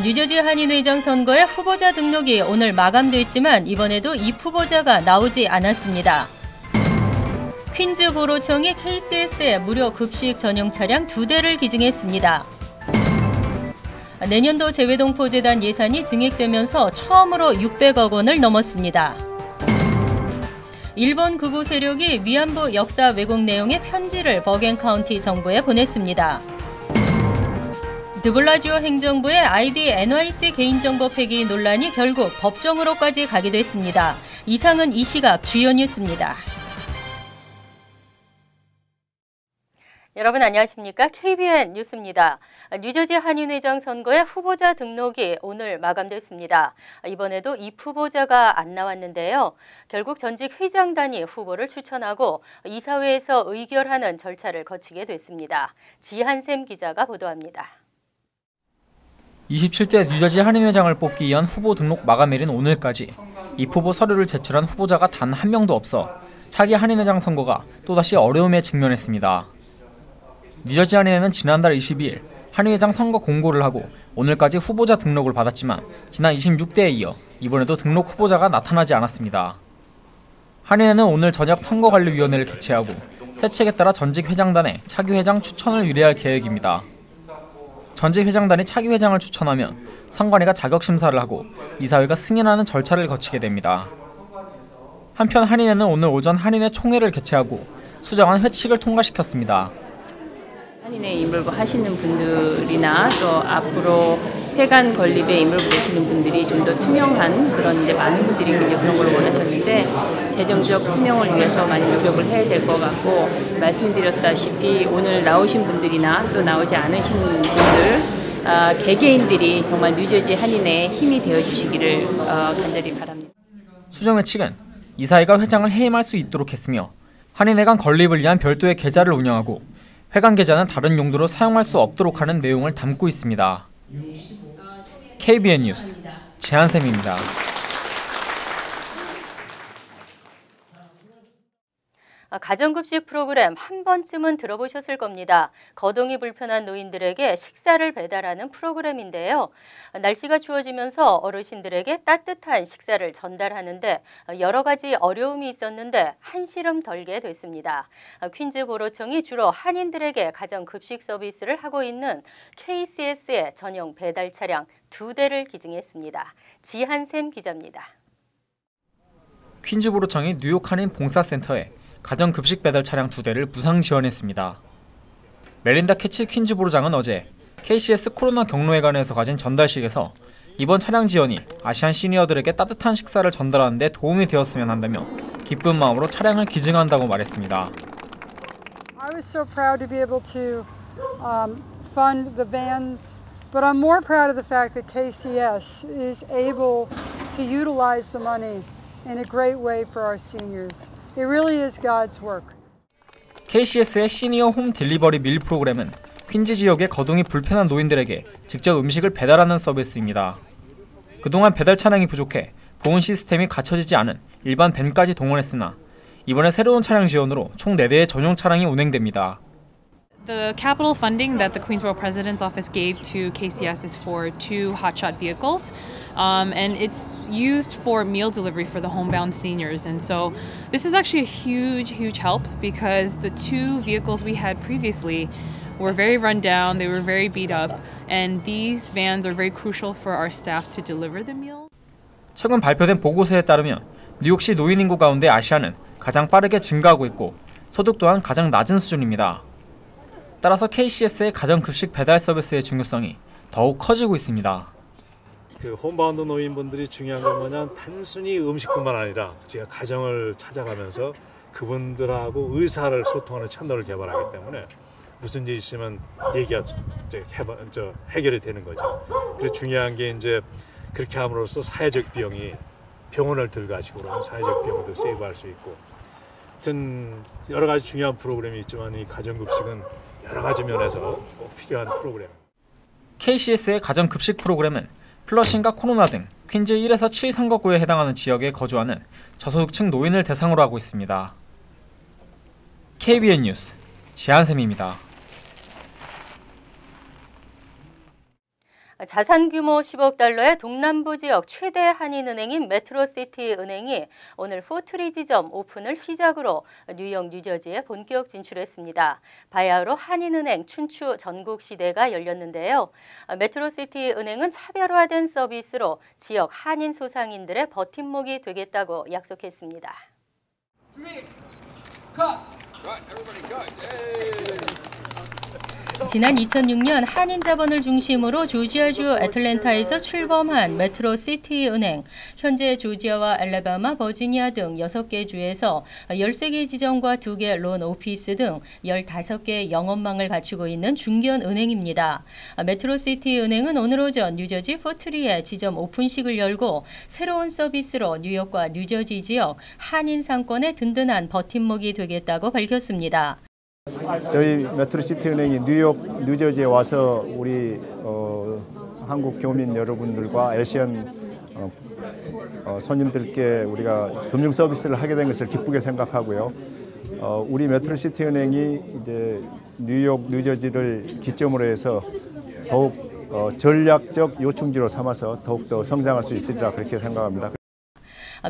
뉴저지 한인회장 선거의 후보자 등록이 오늘 마감됐지만 이번에도 입후보자가 나오지 않았습니다. 퀸즈보로청이 KCS에 무료 급식 전용 차량 2대를 기증했습니다. 내년도 재외동포재단 예산이 증액되면서 처음으로 600억 원을 넘었습니다. 일본 극우 세력이 위안부 역사 왜곡 내용의 편지를 버겐 카운티 정부에 보냈습니다. 드블라지오 행정부의 ID NYC 개인정보 폐기 논란이 결국 법정으로까지 가기도 했습니다. 이상은 이 시각 주요 뉴스입니다. 여러분 안녕하십니까? KBN 뉴스입니다. 뉴저지 한인회장 선거의 후보자 등록이 오늘 마감됐습니다. 이번에도 입후보자가 안 나왔는데요. 결국 전직 회장단이 후보를 추천하고 이사회에서 의결하는 절차를 거치게 됐습니다. 지한샘 기자가 보도합니다. 27대 뉴저지 한인회장을 뽑기 위한 후보 등록 마감일인 오늘까지 입후보 서류를 제출한 후보자가 단 한 명도 없어 차기 한인회장 선거가 또다시 어려움에 직면했습니다. 뉴저지 한인회는 지난달 22일 한인회장 선거 공고를 하고 오늘까지 후보자 등록을 받았지만 지난 26대에 이어 이번에도 등록 후보자가 나타나지 않았습니다. 한인회는 오늘 저녁 선거관리위원회를 개최하고 새 책에 따라 전직 회장단에 차기 회장 추천을 의뢰할 계획입니다. 전직 회장단이 차기 회장을 추천하면 선관위가 자격심사를 하고 이사회가 승인하는 절차를 거치게 됩니다. 한편 한인회는 오늘 오전 한인회 총회를 개최하고 수정안 회칙을 통과시켰습니다. 한인회 인물부 하시는 분들이나 또 앞으로 회관 건립에 인물부 되시는 분들이 좀 더 투명한 그런 이제 많은 분들이 굉장히 그런 걸 원하셨는데 재정적 투명을 위해서 많이 노력을 해야 될 것 같고 말씀드렸다시피 오늘 나오신 분들이나 또 나오지 않으신 분들 개개인들이 정말 뉴저지 한인회의 힘이 되어주시기를 간절히 바랍니다. 수정회칙은 이사회가 회장을 해임할 수 있도록 했으며 한인회 간 건립을 위한 별도의 계좌를 운영하고 회관 계좌는 다른 용도로 사용할 수 없도록 하는 내용을 담고 있습니다. KBN 뉴스 지한샘입니다. 가정급식 프로그램 한 번쯤은 들어보셨을 겁니다. 거동이 불편한 노인들에게 식사를 배달하는 프로그램인데요. 날씨가 추워지면서 어르신들에게 따뜻한 식사를 전달하는데 여러 가지 어려움이 있었는데 한시름 덜게 됐습니다. 퀸즈보로청이 주로 한인들에게 가정급식 서비스를 하고 있는 KCS의 전용 배달 차량 2대를 기증했습니다. 지한샘 기자입니다. 퀸즈보로청이 뉴욕 한인 봉사센터에 가정급식 배달 차량 2대를 무상 지원했습니다. 멜린다 캐치 퀸즈보로장은 어제 KCS 코로나 경로회관에서 가진 전달식에서 이번 차량 지원이 아시안 시니어들에게 따뜻한 식사를 전달하는 데 도움이 되었으면 한다며 기쁜 마음으로 차량을 기증한다고 말했습니다. I was so proud to be able to fund the vans, but I'm more proud of the fact that KCS is able to utilize the money in a great way for our seniors. It really is God's work. KCS의 시니어 홈 딜리버리 밀 프로그램은 퀸즈 지역의 거동이 불편한 노인들에게 직접 음식을 배달하는 서비스입니다. 그동안 배달 차량이 부족해 보온 시스템이 갖춰지지 않은 일반 밴까지 동원했으나 이번에 새로운 차량 지원으로 총 4대의 전용 차량이 운행됩니다. The capital funding that the Queensboro President's Office gave to KCS is for 2 hotshot vehicles, and it's used for meal delivery for the homebound seniors. And so this is actually a huge help because the 2 vehicles we had previously were very run down, they were very beat up, and these vans are very crucial for our staff to deliver the meal. 최근 발표된 보고서에 따르면 뉴욕시 노인 인구 가운데 아시아는 가장 빠르게 증가하고 있고 소득 또한 가장 낮은 수준입니다. 따라서 KCS의 가정급식 배달 서비스의 중요성이 더욱 커지고 있습니다. 그 홈바운드 노인분들이 중요한 건 뭐냐, 단순히 음식뿐만 아니라 제가 가정을 찾아가면서 그분들하고 의사를 소통하는 채널을 개발하기 때문에 무슨 일 있으면 얘기가 해결이 되는 거죠. 그래서 중요한 게 이제 그렇게 함으로써 사회적 비용이 병원을 들어가시고 그러면 사회적 비용도 세이브할 수 있고, 하여튼 여러 가지 중요한 프로그램이 있지만 이 가정급식은 여러 가지 면에서 꼭 필요한 프로그램. KCS의 가정급식 프로그램은 플러싱과 코로나 등 퀸즈 1에서 7 선거구에 해당하는 지역에 거주하는 저소득층 노인을 대상으로 하고 있습니다. KBN 뉴스 지한샘입니다. 자산 규모 10억 달러의 동남부 지역 최대 한인은행인 메트로시티 은행이 오늘 포트리 지점 오픈을 시작으로 뉴욕, 뉴저지에 본격 진출했습니다. 바야흐로 한인은행 춘추 전국 시대가 열렸는데요. 메트로시티 은행은 차별화된 서비스로 지역 한인 소상인들의 버팀목이 되겠다고 약속했습니다. 지난 2006년 한인 자본을 중심으로 조지아주 애틀랜타에서 출범한 메트로시티 은행, 현재 조지아와 알래바마, 버지니아 등 6개 주에서 13개 지점과 2개 론 오피스 등 15개의 영업망을 갖추고 있는 중견 은행입니다. 메트로시티 은행은 오늘 오전 뉴저지 포트리에 지점 오픈식을 열고 새로운 서비스로 뉴욕과 뉴저지 지역 한인 상권의 든든한 버팀목이 되겠다고 밝혔습니다. 저희 메트로시티 은행이 뉴욕, 뉴저지에 와서 우리 한국 교민 여러분들과 아시안 손님들께 우리가 금융 서비스를 하게 된 것을 기쁘게 생각하고요. 우리 메트로시티 은행이 이제 뉴욕, 뉴저지를 기점으로 해서 더욱 전략적 요충지로 삼아서 더욱더 성장할 수 있으리라 그렇게 생각합니다.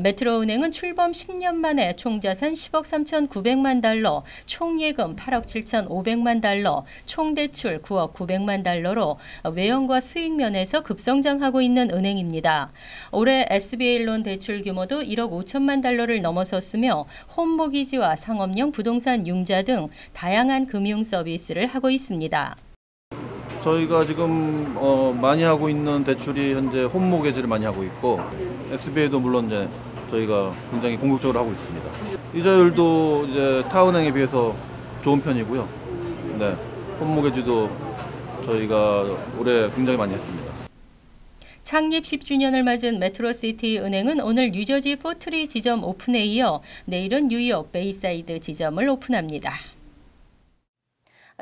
메트로은행은 출범 10년 만에 총자산 10억 3,900만 달러, 총예금 8억 7,500만 달러, 총대출 9억 900만 달러로 외형과 수익 면에서 급성장하고 있는 은행입니다. 올해 SBA론 대출 규모도 1억 5천만 달러를 넘어섰으며 홈모기지와 상업용 부동산 융자 등 다양한 금융 서비스를 하고 있습니다. 저희가 지금 많이 하고 있는 대출이 현재 홈모게지를 많이 하고 있고 SBA도 물론 이제 저희가 굉장히 공격적으로 하고 있습니다. 이자율도 이제 타은행에 비해서 좋은 편이고요. 네, 홈모게지도 저희가 올해 굉장히 많이 했습니다. 창립 10주년을 맞은 메트로시티 은행은 오늘 뉴저지 포트리 지점 오픈에 이어 내일은 뉴욕 베이사이드 지점을 오픈합니다.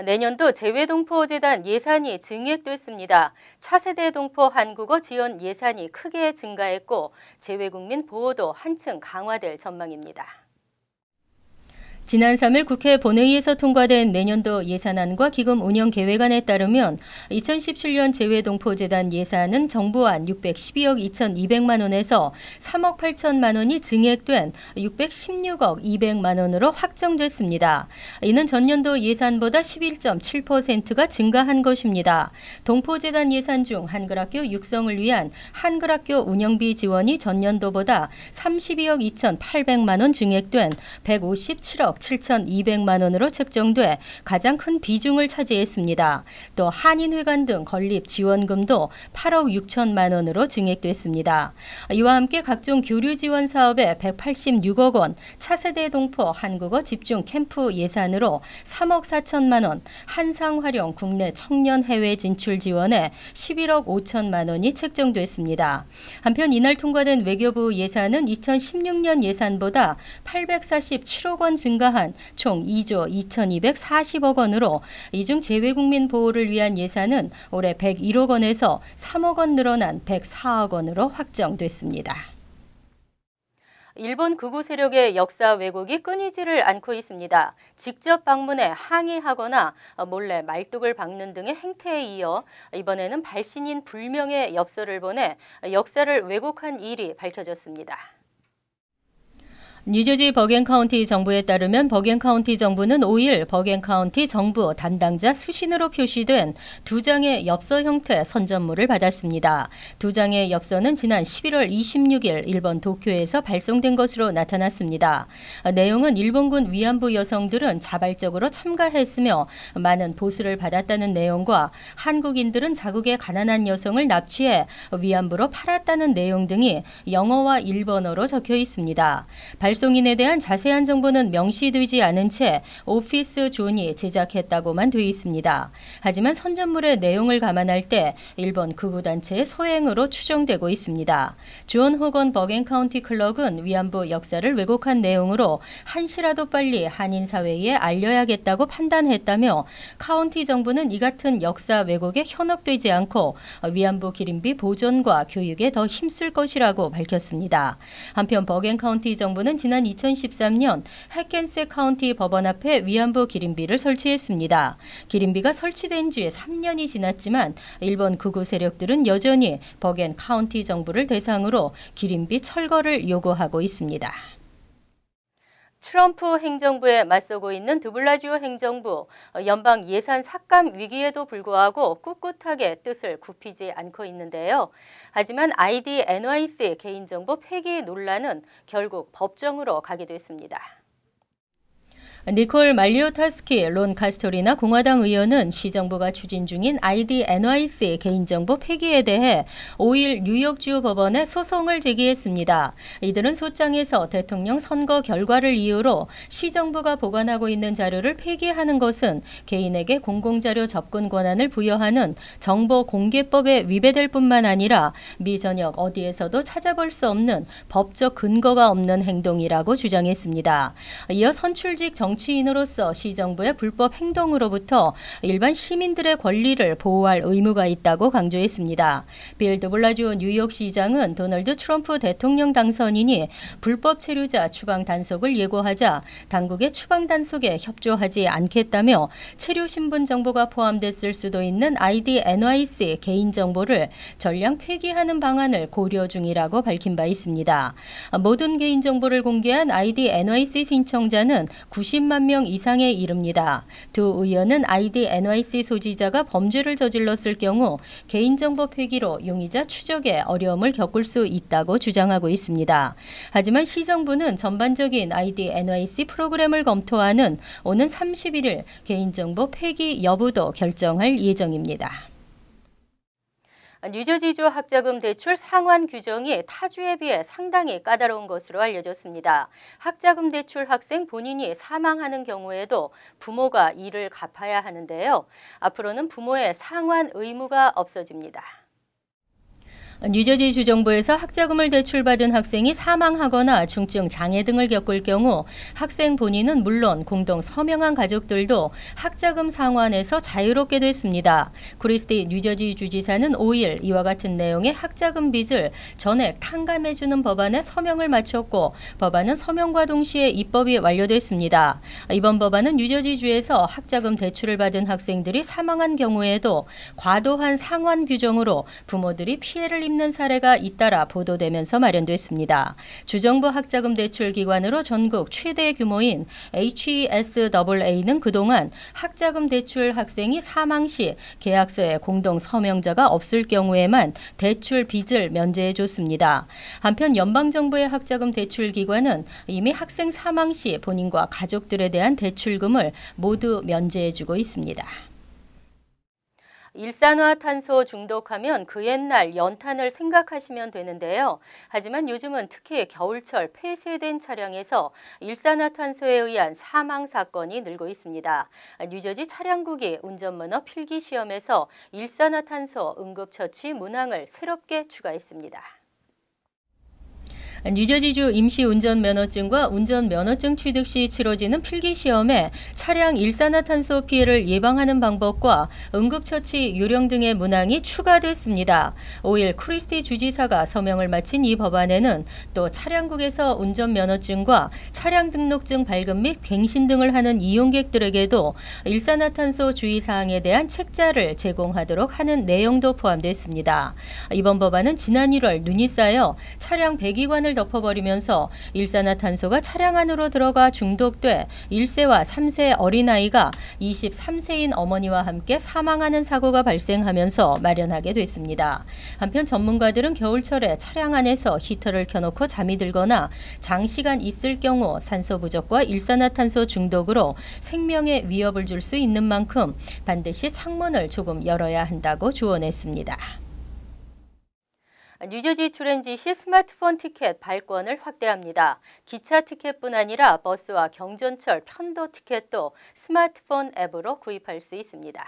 내년도 재외동포재단 예산이 증액됐습니다. 차세대 동포 한국어 지원 예산이 크게 증가했고 재외국민 보호도 한층 강화될 전망입니다. 지난 3일 국회 본회의에서 통과된 내년도 예산안과 기금 운영 계획안에 따르면 2017년 재외동포재단 예산은 정부안 612억 2,200만 원에서 3억 8천만 원이 증액된 616억 200만 원으로 확정됐습니다. 이는 전년도 예산보다 11.7%가 증가한 것입니다. 동포재단 예산 중 한글학교 육성을 위한 한글학교 운영비 지원이 전년도보다 32억 2,800만 원 증액된 157억 7,200만 원으로 책정돼 가장 큰 비중을 차지했습니다. 또 한인회관 등 건립 지원금도 8억 6천만 원으로 증액됐습니다. 이와 함께 각종 교류 지원 사업에 186억 원, 차세대 동포 한국어 집중 캠프 예산으로 3억 4천만 원, 한상 활용 국내 청년 해외 진출 지원에 11억 5천만 원이 책정됐습니다. 한편 이날 통과된 외교부 예산은 2016년 예산보다 847억 원 증가한 총 2조 2,240억 원으로 이중 재외국민 보호를 위한 예산은 올해 101억 원에서 3억 원 늘어난 104억 원으로 확정됐습니다. 일본 극우 세력의 역사 왜곡이 끊이지를 않고 있습니다. 직접 방문해 항의하거나 몰래 말뚝을 박는 등의 행태에 이어 이번에는 발신인 불명의 엽서를 보내 역사를 왜곡한 일이 밝혀졌습니다. 뉴저지 버겐 카운티 정부에 따르면 버겐 카운티 정부는 5일 버겐 카운티 정부 담당자 수신으로 표시된 2장의 엽서 형태 선전물을 받았습니다. 2장의 엽서는 지난 11월 26일 일본 도쿄에서 발송된 것으로 나타났습니다. 내용은 일본군 위안부 여성들은 자발적으로 참가했으며 많은 보수를 받았다는 내용과 한국인들은 자국의 가난한 여성을 납치해 위안부로 팔았다는 내용 등이 영어와 일본어로 적혀 있습니다. 발송인에 대한 자세한 정보는 명시되지 않은 채 오피스 존이 제작했다고만 돼 있습니다. 하지만 선전물의 내용을 감안할 때 일본 극우단체의 소행으로 추정되고 있습니다. 존 호건 버겐 카운티 클럭은 위안부 역사를 왜곡한 내용으로 한시라도 빨리 한인 사회에 알려야겠다고 판단했다며 카운티 정부는 이 같은 역사 왜곡에 현혹되지 않고 위안부 기림비 보존과 교육에 더 힘쓸 것이라고 밝혔습니다. 한편 버겐 카운티 정부는 지난 2013년 해켄스 카운티 법원 앞에 위안부 기린비를 설치했습니다. 기린비가 설치된 지 3년이 지났지만 일본 극우 세력들은 여전히 버겐 카운티 정부를 대상으로 기린비 철거를 요구하고 있습니다. 트럼프 행정부에 맞서고 있는 드블라지오 행정부, 연방 예산 삭감 위기에도 불구하고 꿋꿋하게 뜻을 굽히지 않고 있는데요. 하지만 ID NYC 개인정보 폐기 논란은 결국 법정으로 가게 됐습니다. 니콜 말리오타스키 론 카스토리나 공화당 의원은 시정부가 추진 중인 ID NYC 개인정보 폐기에 대해 5일 뉴욕주 법원에 소송을 제기했습니다. 이들은 소장에서 대통령 선거 결과를 이유로 시정부가 보관하고 있는 자료를 폐기하는 것은 개인에게 공공자료 접근 권한을 부여하는 정보공개법에 위배될 뿐만 아니라 미 전역 어디에서도 찾아볼 수 없는 법적 근거가 없는 행동이라고 주장했습니다. 이어 선출직 정치인으로서 시정부의 불법 행동으로부터 일반 시민들의 권리를 보호할 의무가 있다고 강조했습니다. 빌 드블라지오 뉴욕시장은 도널드 트럼프 대통령 당선인이 불법 체류자 추방 단속을 예고하자 당국의 추방 단속에 협조하지 않겠다며 체류 신분 정보가 포함됐을 수도 있는 ID NYC 개인정보를 전량 폐기하는 방안을 고려 중이라고 밝힌 바 있습니다. 모든 개인정보를 공개한 ID NYC 신청자는 90만 명 이상에 이릅니다. 두 의원은 ID NYC 소지자가 범죄를 저질렀을 경우 개인정보 폐기로 용의자 추적에 어려움을 겪을 수 있다고 주장하고 있습니다. 하지만 시정부는 전반적인 ID NYC 프로그램을 검토하는 오는 31일 개인정보 폐기 여부도 결정할 예정입니다. 뉴저지주 학자금 대출 상환 규정이 타주에 비해 상당히 까다로운 것으로 알려졌습니다. 학자금 대출 학생 본인이 사망하는 경우에도 부모가 이를 갚아야 하는데요. 앞으로는 부모의 상환 의무가 없어집니다. 뉴저지 주정부에서 학자금을 대출받은 학생이 사망하거나 중증 장애 등을 겪을 경우 학생 본인은 물론 공동 서명한 가족들도 학자금 상환에서 자유롭게 됐습니다. 크리스티 뉴저지 주지사는 5일 이와 같은 내용의 학자금 빚을 전액 탕감해주는 법안에 서명을 마쳤고 법안은 서명과 동시에 입법이 완료됐습니다. 이번 법안은 뉴저지주에서 학자금 대출을 받은 학생들이 사망한 경우에도 과도한 상환 규정으로 부모들이 피해를 입는 사례가 잇따라 보도되면서 마련됐습니다. 주정부 학자금 대출 기관으로 전국 최대 규모인 HESAA는 그동안 학자금 대출 학생이 사망 시 계약서에 공동 서명자가 없을 경우에만 대출 빚을 면제해 줬습니다. 한편 연방정부의 학자금 대출 기관은 이미 학생 사망 시 본인과 가족들에 대한 대출금을 모두 면제해 주고 있습니다. 일산화탄소 중독하면 그 옛날 연탄을 생각하시면 되는데요. 하지만 요즘은 특히 겨울철 폐쇄된 차량에서 일산화탄소에 의한 사망 사건이 늘고 있습니다. 뉴저지 차량국이 운전면허 필기시험에서 일산화탄소 응급처치 문항을 새롭게 추가했습니다. 뉴저지주 임시운전면허증과 운전면허증 취득 시 치러지는 필기시험에 차량 일산화탄소 피해를 예방하는 방법과 응급처치 요령 등의 문항이 추가됐습니다. 5일 크리스티 주지사가 서명을 마친 이 법안에는 또 차량국에서 운전면허증과 차량 등록증 발급 및 갱신 등을 하는 이용객들에게도 일산화탄소 주의사항에 대한 책자를 제공하도록 하는 내용도 포함됐습니다. 이번 법안은 지난 1월 눈이 쌓여 차량 배기관을 덮어버리면서 일산화탄소가 차량 안으로 들어가 중독돼 1세와 3세 어린아이가 23세인 어머니와 함께 사망하는 사고가 발생하면서 마련하게 됐습니다. 한편 전문가들은 겨울철에 차량 안에서 히터를 켜놓고 잠이 들거나 장시간 있을 경우 산소 부족과 일산화탄소 중독으로 생명에 위협을 줄 수 있는 만큼 반드시 창문을 조금 열어야 한다고 조언했습니다. 뉴저지 트랜짓이 스마트폰 티켓 발권을 확대합니다. 기차 티켓뿐 아니라 버스와 경전철 편도 티켓도 스마트폰 앱으로 구입할 수 있습니다.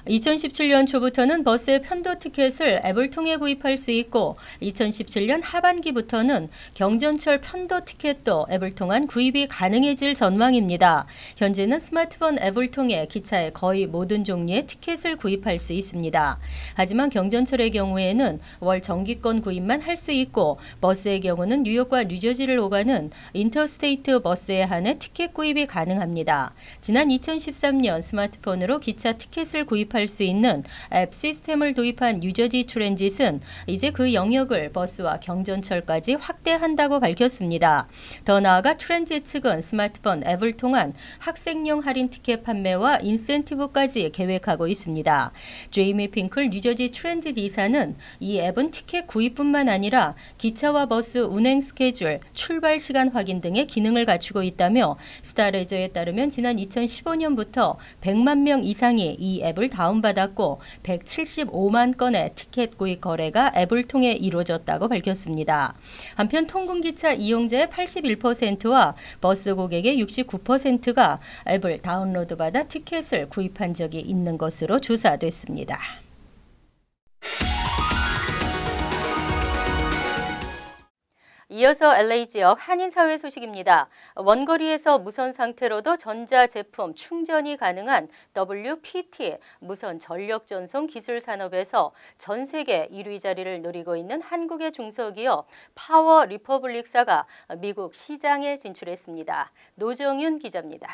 2017년 초부터는 버스의 편도 티켓을 앱을 통해 구입할 수 있고 2017년 하반기부터는 경전철 편도 티켓도 앱을 통한 구입이 가능해질 전망입니다. 현재는 스마트폰 앱을 통해 기차의 거의 모든 종류의 티켓을 구입할 수 있습니다. 하지만 경전철의 경우에는 월 정기권 구입만 할 수 있고 버스의 경우는 뉴욕과 뉴저지를 오가는 인터스테이트 버스에 한해 티켓 구입이 가능합니다. 지난 2013년 스마트폰으로 기차 티켓을 구입할 수 있는 앱 시스템을 도입한 뉴저지 트랜짓은 이제 그 영역을 버스와 경전철까지 확대한다고 밝혔습니다. 더 나아가 트랜짓 측은 스마트폰 앱을 통한 학생용 할인 티켓 판매와 인센티브까지 계획하고 있습니다. 제이미 핑클 뉴저지 트랜짓 이사는 이 앱은 티켓 구입뿐만 아니라 기차와 버스 운행 스케줄, 출발 시간 확인 등의 기능을 갖추고 있다며 스타레저에 따르면 지난 2015년부터 100만 명 이상이 이 앱을 다운받았고 175만 건의 티켓 구입 거래가 앱을 통해 이루어졌다고 밝혔습니다. 한편 통근기차 이용자의 81%와 버스 고객의 69%가 앱을 다운로드받아 티켓을 구입한 적이 있는 것으로 조사됐습니다. 이어서 LA 지역 한인사회 소식입니다. 원거리에서 무선 상태로도 전자제품 충전이 가능한 WPT 무선 전력 전송 기술 산업에서 전 세계 1위 자리를 노리고 있는 한국의 중소기업 파워 리퍼블릭사가 미국 시장에 진출했습니다. 노정윤 기자입니다.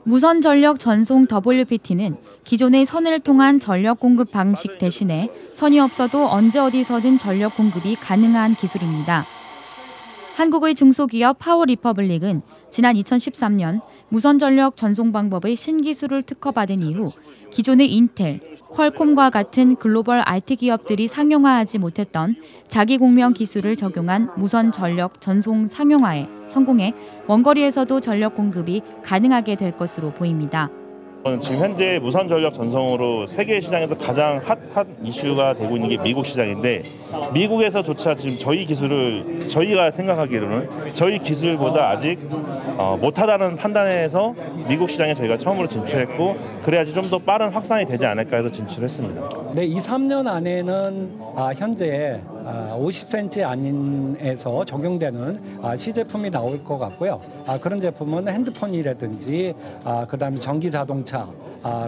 무선 전력 전송 WPT는 기존의 선을 통한 전력 공급 방식 대신에 선이 없어도 언제 어디서든 전력 공급이 가능한 기술입니다. 한국의 중소기업 파워 리퍼블릭은 지난 2013년 무선 전력 전송 방법의 신기술을 특허받은 이후 기존의 인텔, 퀄콤과 같은 글로벌 IT 기업들이 상용화하지 못했던 자기 공명 기술을 적용한 무선 전력 전송 상용화에 성공해 원거리에서도 전력 공급이 가능하게 될 것으로 보입니다. 지금 현재 무선 전력 전송으로 세계 시장에서 가장 핫 이슈가 되고 있는 게 미국 시장인데 미국에서조차 지금 저희 기술을 저희가 생각하기로는 저희 기술보다 아직 못하다는 판단에서 미국 시장에 저희가 처음으로 진출했고 그래야지 좀 더 빠른 확산이 되지 않을까 해서 진출했습니다. 네, 2, 3년 안에는 현재 50cm 안에서 적용되는 시제품이 나올 것 같고요. 그런 제품은 핸드폰이라든지 그다음에 전기 자동차,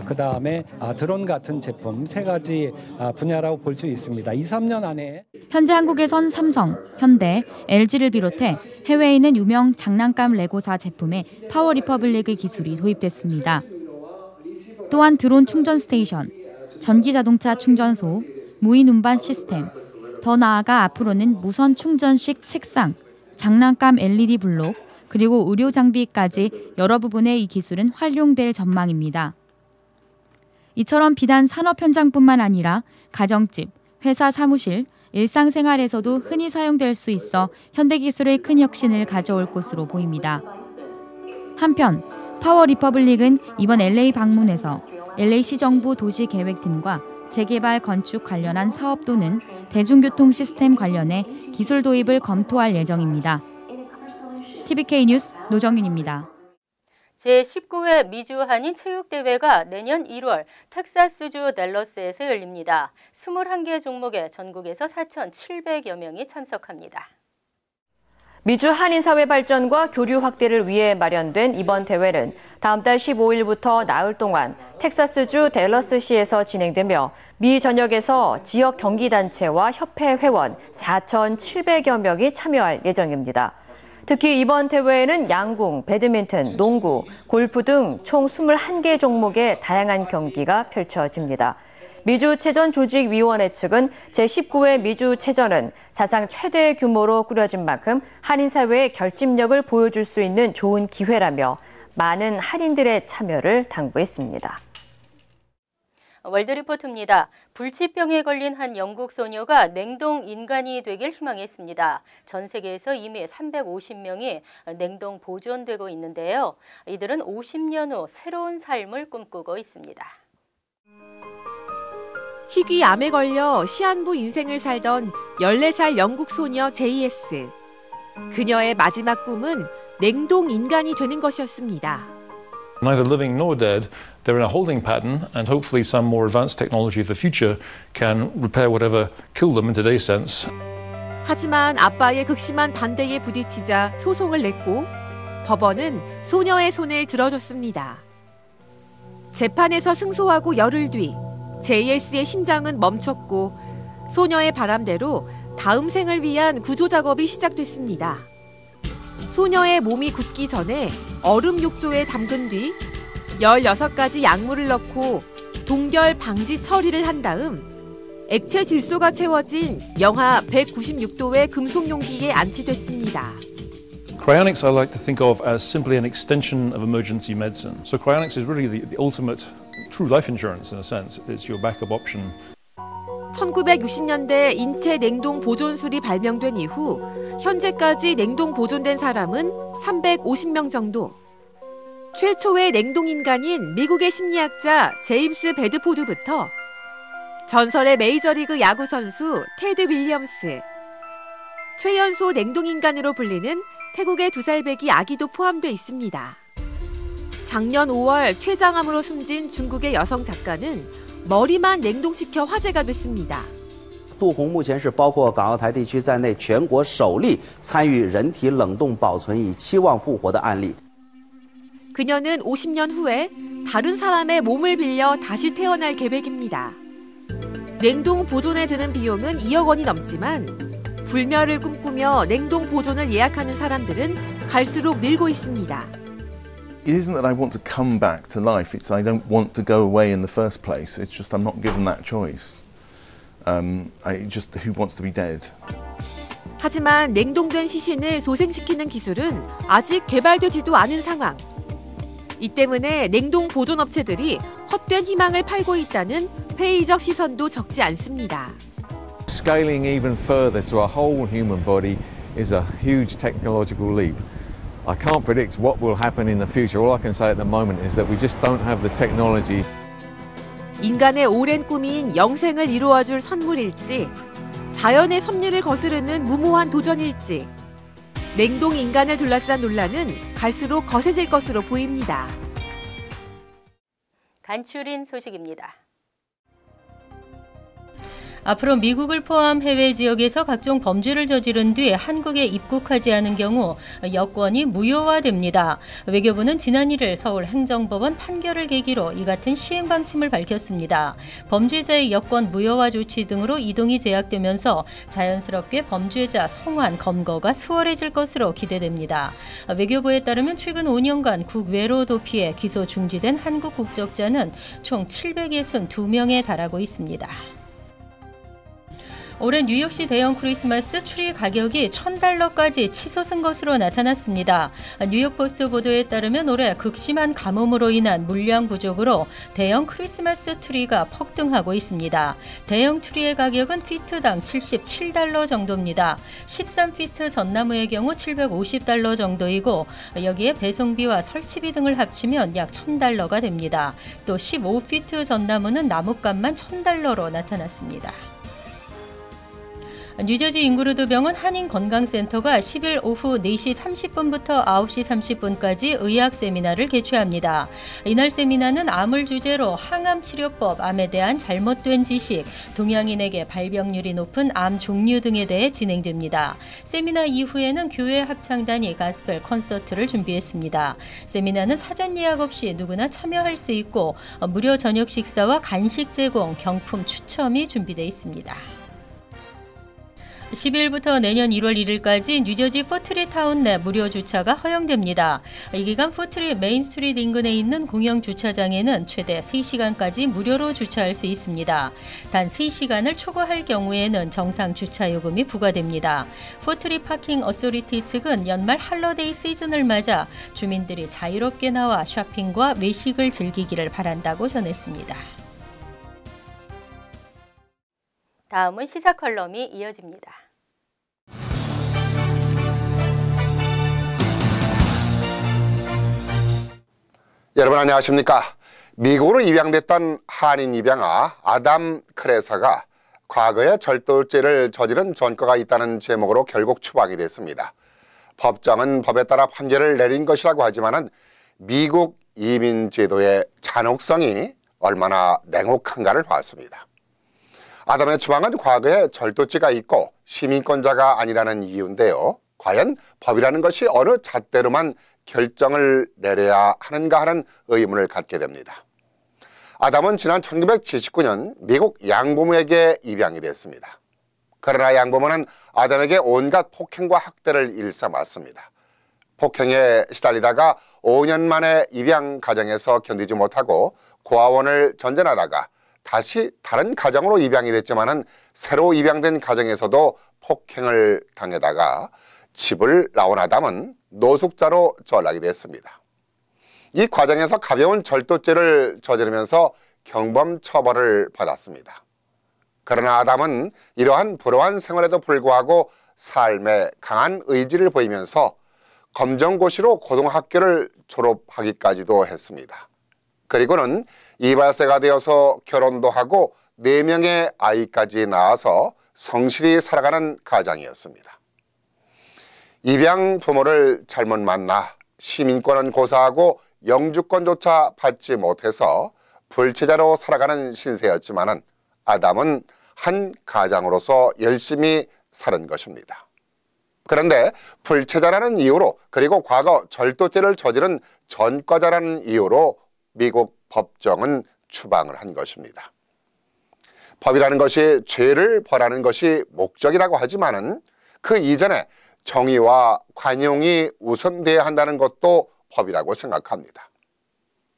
그다음에 드론 같은 제품 세 가지 분야라고 볼 수 있습니다. 2, 3년 안에 현재 한국에선 삼성, 현대, LG를 비롯해 해외에 있는 유명 장난감 레고사 제품에 파워 리퍼블릭의 기술이 도입됐습니다. 또한 드론 충전 스테이션, 전기 자동차 충전소, 무인 운반 시스템, 더 나아가 앞으로는 무선 충전식 책상, 장난감 LED 블록, 그리고 의료 장비까지 여러 부분의 이 기술은 활용될 전망입니다. 이처럼 비단 산업 현장뿐만 아니라 가정집, 회사 사무실, 일상생활에서도 흔히 사용될 수 있어 현대기술의 큰 혁신을 가져올 것으로 보입니다. 한편 파워 리퍼블릭은 이번 LA 방문에서 LA시 정부 도시계획팀과 재개발 건축 관련한 사업 또는 대중교통 시스템 관련해 기술 도입을 검토할 예정입니다. TVK 뉴스 노정윤입니다. 제19회 미주 한인 체육대회가 내년 1월 텍사스주 댈러스에서 열립니다. 21개 종목에 전국에서 4,700여 명이 참석합니다. 미주 한인 사회 발전과 교류 확대를 위해 마련된 이번 대회는 다음 달 15일부터 나흘 동안 텍사스주 댈러스시에서 진행되며 미 전역에서 지역 경기단체와 협회 회원 4,700여 명이 참여할 예정입니다. 특히 이번 대회에는 양궁, 배드민턴, 농구, 골프 등 총 21개 종목의 다양한 경기가 펼쳐집니다. 미주체전 조직위원회 측은 제19회 미주체전은 사상 최대 규모로 꾸려진 만큼 한인사회의 결집력을 보여줄 수 있는 좋은 기회라며 많은 한인들의 참여를 당부했습니다. 월드리포트입니다. 불치병에 걸린 한 영국 소녀가 냉동 인간이 되길 희망했습니다. 전 세계에서 이미 350명이 냉동 보존되고 있는데요. 이들은 50년 후 새로운 삶을 꿈꾸고 있습니다. 희귀암에 걸려 시한부 인생을 살던 14살 영국 소녀 JS. 그녀의 마지막 꿈은 냉동 인간이 되는 것이었습니다. Neither living nor dead, they're in a holding pattern, and hopefully some more advanced technology of the future can repair whatever killed them in today's sense. 하지만 아빠의 극심한 반대에 부딪히자 소송을 냈고 법원은 소녀의 손을 들어줬습니다. 재판에서 승소하고 열흘 뒤 JS의 심장은 멈췄고 소녀의 바람대로 다음 생을 위한 구조 작업이 시작됐습니다. 소녀의 몸이 굳기 전에 얼음 욕조에 담근 뒤 16가지 약물을 넣고 동결 방지 처리를 한 다음 액체 질소가 채워진 영하 196도의 금속 용기에 안치됐습니다. Cryonics I like to think of as simply an extension of emergency medicine. So cryonics is really the ultimate true life insurance in a sense. It's your backup option. 1960년대 인체 냉동 보존술이 발명된 이후 현재까지 냉동 보존된 사람은 350명 정도. 최초의 냉동 인간인 미국의 심리학자 제임스 베드포드부터 전설의 메이저리그 야구 선수 테드 윌리엄스, 최연소 냉동 인간으로 불리는 태국의 2살배기 아기도 포함돼 있습니다. 작년 5월 췌장암으로 숨진 중국의 여성 작가는 머리만 냉동시켜 화제가 됐습니다. 杜洪目前是包括港澳台地区在内全国首例参与人体冷冻保存以期望复活的案例。 그녀는 50년 후에 다른 사람의 몸을 빌려 다시 태어날 계획입니다. 냉동 보존에 드는 비용은 2억 원이 넘지만 불멸을 꿈꾸며 냉동 보존을 예약하는 사람들은 갈수록 늘고 있습니다. It isn't that I want to come back to life. It's I don't want to go away in the first place. It's just I'm not given that choice. Who wants to be dead? 하지만 냉동된 시신을 소생시키는 기술은 아직 개발되지도 않은 상황. 이 때문에 냉동 보존 업체들이 헛된 희망을 팔고 있다는 회의적 시선도 적지 않습니다. Scaling even further to a whole human body is a huge technological leap. I can't predict what will happen in the future. All I can say at the moment is that we just don't have the technology. 인간의 오랜 꿈인 영생을 이루어줄 선물일지, 자연의 섭리를 거스르는 무모한 도전일지, 냉동 인간을 둘러싼 논란은 갈수록 거세질 것으로 보입니다. 간추린 소식입니다. 앞으로 미국을 포함 해외 지역에서 각종 범죄를 저지른 뒤 한국에 입국하지 않은 경우 여권이 무효화됩니다. 외교부는 지난 1일 서울행정법원 판결을 계기로 이 같은 시행 방침을 밝혔습니다. 범죄자의 여권 무효화 조치 등으로 이동이 제약되면서 자연스럽게 범죄자 송환, 검거가 수월해질 것으로 기대됩니다. 외교부에 따르면 최근 5년간 국외로 도피해 기소 중지된 한국 국적자는 총 762명에 달하고 있습니다. 올해 뉴욕시 대형 크리스마스 트리 가격이 $1,000까지 치솟은 것으로 나타났습니다. 뉴욕포스트 보도에 따르면 올해 극심한 가뭄으로 인한 물량 부족으로 대형 크리스마스 트리가 폭등하고 있습니다. 대형 트리의 가격은 피트당 $77 정도입니다. 13피트 전나무의 경우 $750 정도이고 여기에 배송비와 설치비 등을 합치면 약 $1,000가 됩니다. 또 15피트 전나무는 나무값만 $1,000로 나타났습니다. 뉴저지 잉그루드 병원 한인건강센터가 10일 오후 4시 30분부터 9시 30분까지 의학 세미나를 개최합니다. 이날 세미나는 암을 주제로 항암치료법, 암에 대한 잘못된 지식, 동양인에게 발병률이 높은 암 종류 등에 대해 진행됩니다. 세미나 이후에는 교회 합창단이 가스펠 콘서트를 준비했습니다. 세미나는 사전 예약 없이 누구나 참여할 수 있고 무료 저녁 식사와 간식 제공, 경품 추첨이 준비되어 있습니다. 10일부터 내년 1월 1일까지 뉴저지 포트리타운 내 무료 주차가 허용됩니다. 이 기간 포트리 메인스트리트 인근에 있는 공영 주차장에는 최대 3시간까지 무료로 주차할 수 있습니다. 단 3시간을 초과할 경우에는 정상 주차 요금이 부과됩니다. 포트리 파킹 어소리티 측은 연말 할러데이 시즌을 맞아 주민들이 자유롭게 나와 쇼핑과 외식을 즐기기를 바란다고 전했습니다. 다음은 시사 컬럼이 이어집니다. 여러분 안녕하십니까? 미국으로 입양됐던 한인 입양아 아담 크레사가 과거에 절도죄를 저지른 전과가 있다는 제목으로 결국 추방이 됐습니다. 법정은 법에 따라 판결을 내린 것이라고 하지만은 미국 이민 제도의 잔혹성이 얼마나 냉혹한가를 봤습니다. 아담의 추방은 과거에 절도죄가 있고 시민권자가 아니라는 이유인데요. 과연 법이라는 것이 어느 잣대로만 결정을 내려야 하는가 하는 의문을 갖게 됩니다. 아담은 지난 1979년 미국 양부모에게 입양이 됐습니다. 그러나 양부모는 아담에게 온갖 폭행과 학대를 일삼았습니다. 폭행에 시달리다가 5년 만에 입양 가정에서 견디지 못하고 고아원을 전전하다가 다시 다른 가정으로 입양이 됐지만은 새로 입양된 가정에서도 폭행을 당하다가 집을 나온 아담은 노숙자로 전락이 됐습니다. 이 과정에서 가벼운 절도죄를 저지르면서 경범 처벌을 받았습니다. 그러나 아담은 이러한 불우한 생활에도 불구하고 삶에 강한 의지를 보이면서 검정고시로 고등학교를 졸업하기까지도 했습니다. 그리고는 이발사가 되어서 결혼도 하고 4명의 아이까지 낳아서 성실히 살아가는 가장이었습니다. 입양 부모를 잘못 만나 시민권은 고사하고 영주권조차 받지 못해서 불체자로 살아가는 신세였지만은 아담은 한 가장으로서 열심히 사는 것입니다. 그런데 불체자라는 이유로 그리고 과거 절도죄를 저지른 전과자라는 이유로 미국 법정은 추방을 한 것입니다. 법이라는 것이 죄를 벌하는 것이 목적이라고 하지만은 그 이전에 정의와 관용이 우선돼야 한다는 것도 법이라고 생각합니다.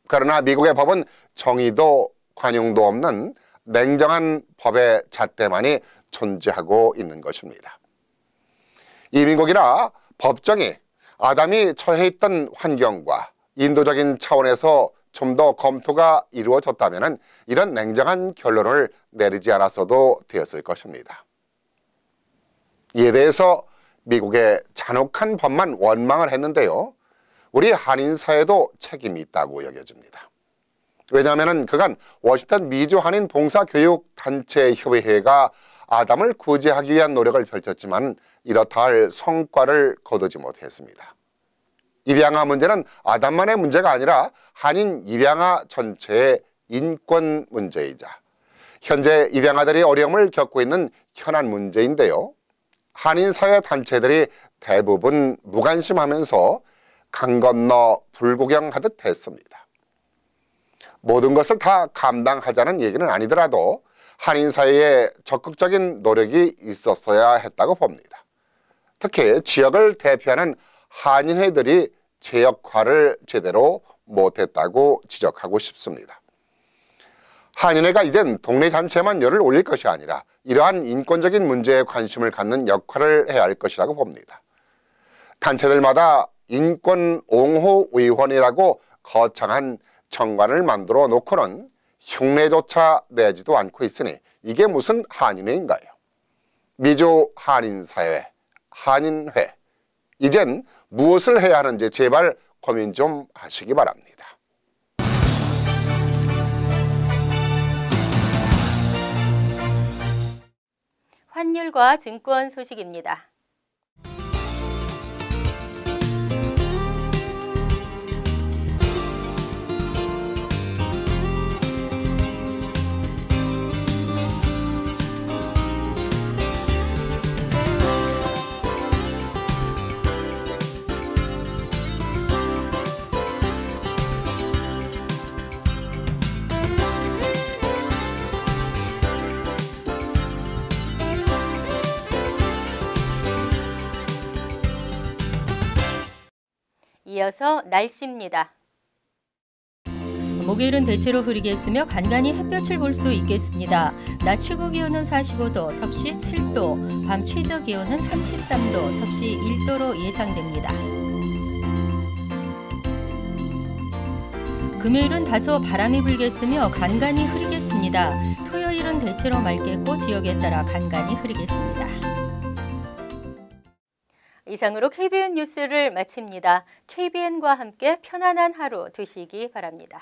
그러나 미국의 법은 정의도 관용도 없는 냉정한 법의 잣대만이 존재하고 있는 것입니다. 이민국이나 법정이 아담이 처해 있던 환경과 인도적인 차원에서 좀 더 검토가 이루어졌다면 이런 냉정한 결론을 내리지 않았어도 되었을 것입니다. 이에 대해서 미국의 잔혹한 법만 원망을 했는데요. 우리 한인 사회도 책임이 있다고 여겨집니다. 왜냐하면 그간 워싱턴 미주 한인 봉사교육단체협의회가 아담을 구제하기 위한 노력을 펼쳤지만 이렇다 할 성과를 거두지 못했습니다. 입양아 문제는 아담만의 문제가 아니라 한인 입양아 전체의 인권 문제이자 현재 입양아들이 어려움을 겪고 있는 현안 문제인데요. 한인 사회 단체들이 대부분 무관심하면서 강 건너 불구경하듯 했습니다. 모든 것을 다 감당하자는 얘기는 아니더라도 한인 사회에 적극적인 노력이 있었어야 했다고 봅니다. 특히 지역을 대표하는 한인회들이 제 역할을 제대로 못했다고 지적하고 싶습니다. 한인회가 이젠 동네 단체만 열을 올릴 것이 아니라 이러한 인권적인 문제에 관심을 갖는 역할을 해야 할 것이라고 봅니다. 단체들마다 인권옹호위원회라고 거창한 정관을 만들어 놓고는 흉내조차 내지도 않고 있으니 이게 무슨 한인회인가요? 미주 한인사회, 한인회, 이젠 무엇을 해야 하는지 제발 고민 좀 하시기 바랍니다. 환율과 증권 소식입니다. 이어서 날씨입니다. 목요일은 대체로 흐리겠으며 간간히 햇볕을 볼 수 있겠습니다. 낮 최고 기온은 45도, 섭씨 7도, 밤 최저 기온은 33도, 섭씨 1도로 예상됩니다. 금요일은 다소 바람이 불겠으며 간간히 흐리겠습니다. 토요일은 대체로 맑겠고 지역에 따라 간간히 흐리겠습니다. 이상으로 KBN 뉴스를 마칩니다. KBN과 함께 편안한 하루 되시기 바랍니다.